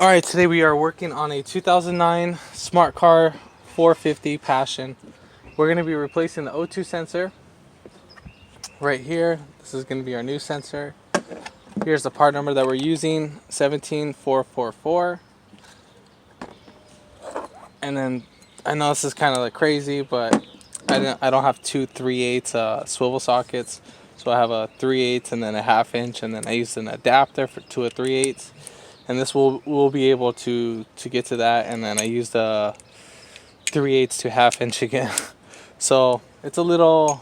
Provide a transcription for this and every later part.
Alright, today we are working on a 2009 Smart Car 450 Passion. We're going to be replacing the O2 sensor right here. This is going to be our new sensor. Here's the part number that we're using, 17444. And then I know this is kind of like crazy, but I don't have two 3/8 swivel sockets. So I have a 3/8 and then a 1/2 inch, and then I used an adapter to a 3/8. And this will be able to get to that, and then I used a 3/8 to 1/2 inch again. So it's a little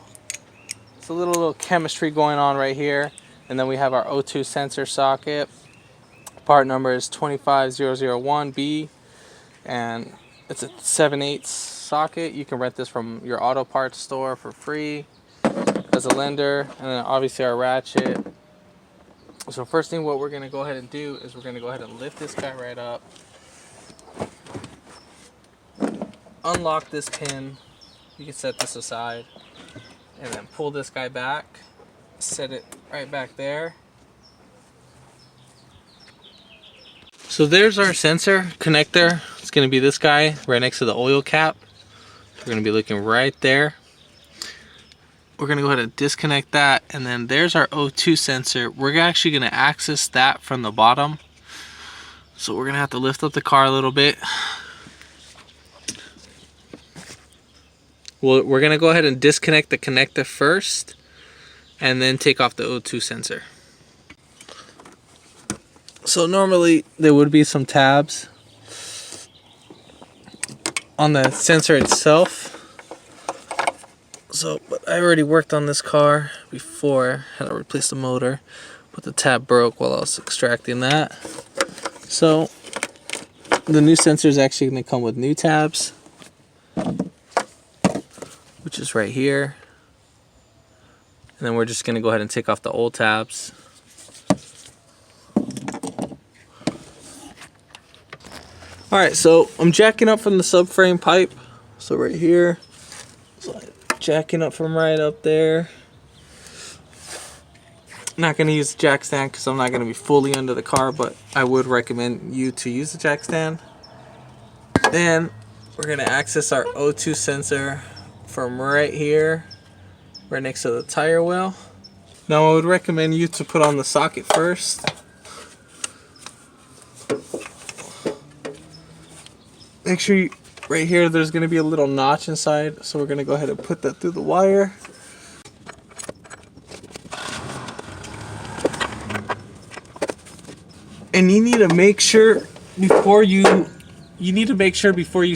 chemistry going on right here. And then we have our O2 sensor socket. Part number is 25001B, and it's a 7/8 socket. You can rent this from your auto parts store for free as a lender. And then obviously our ratchet. So first thing what we're going to go ahead and do is we're going to go ahead and lift this guy right up. Unlock this pin. You can set this aside. And then pull this guy back. Set it right back there. So there's our sensor connector. It's going to be this guy right next to the oil cap. We're going to be looking right there. We're going to go ahead and disconnect that, and then there's our O2 sensor. We're actually going to access that from the bottom. So we're going to have to lift up the car a little bit. Well, we're going to go ahead and disconnect the connector first, and then take off the O2 sensor. So normally there would be some tabs on the sensor itself. So, but I already worked on this car before, had to replace the motor, but the tab broke while I was extracting that. So, the new sensor is actually going to come with new tabs, which is right here. And then we're just going to go ahead and take off the old tabs. Alright, so I'm jacking up from the subframe pipe. So right here. So jacking up from right up there. Not going to use the jack stand because I'm not going to be fully under the car, but I would recommend you to use the jack stand. Then we're going to access our O2 sensor from right here, right next to the tire well. Now I would recommend you to put on the socket first. Make sure you, right here there's going to be a little notch inside, so we're going to go ahead and put that through the wire. And you need to make sure before you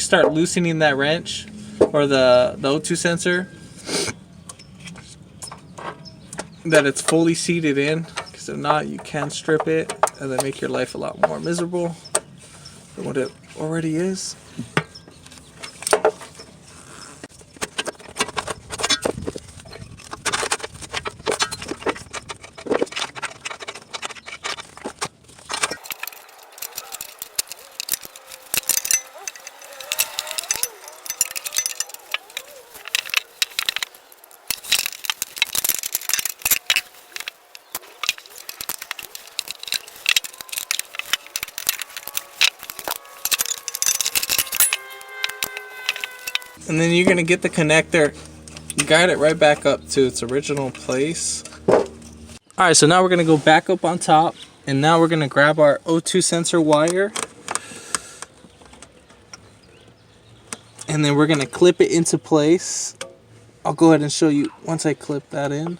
start loosening that wrench or the O2 sensor that it's fully seated in, because if not you can strip it and then make your life a lot more miserable than what it already is. And then you're going to get the connector, guide it right back up to its original place. Alright, so now we're going to go back up on top, and now we're going to grab our O2 sensor wire, and then we're going to clip it into place. I'll go ahead and show you once I clip that in.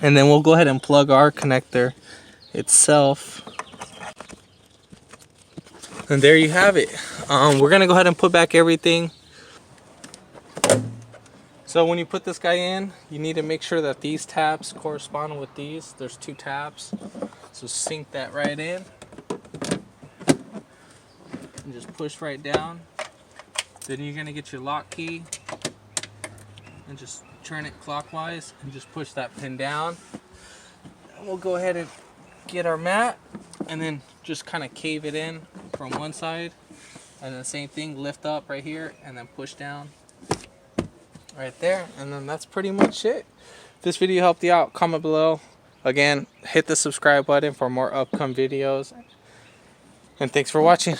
And then we'll go ahead and plug our connector itself. And there you have it. We're going to go ahead and put back everything. So when you put this guy in, you need to make sure that these tabs correspond with these. There's two tabs. So sink that right in. And just push right down. Then you're going to get your lock key. And just turn it clockwise. And just push that pin down. And we'll go ahead and get our mat. And then just kind of cave it in from one side, and then same thing, lift up right here and then push down right there, and then that's pretty much it. If this video helped you out, comment below, Again, hit the subscribe button for more upcoming videos. And thanks for watching.